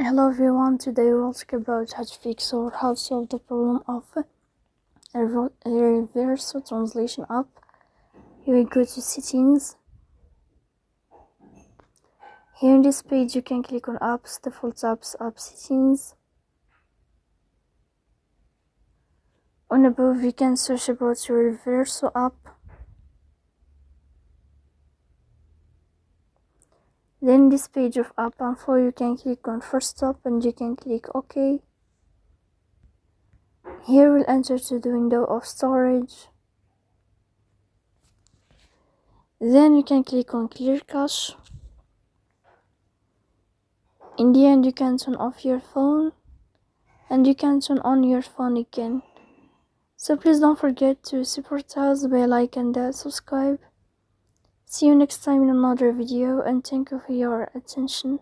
Hello everyone, today we'll talk about how to fix or how to solve the problem of Reverso translation app. Here we go to settings. Here in this page you can click on apps, default apps, app settings. On above you can search about your Reverso app. Then this page of app info you can click on first stop and you can click OK. Here we'll enter to the window of storage. Then you can click on clear cache. In the end you can turn off your phone and you can turn on your phone again. So please don't forget to support us by like and subscribe. See you next time in another video and thank you for your attention.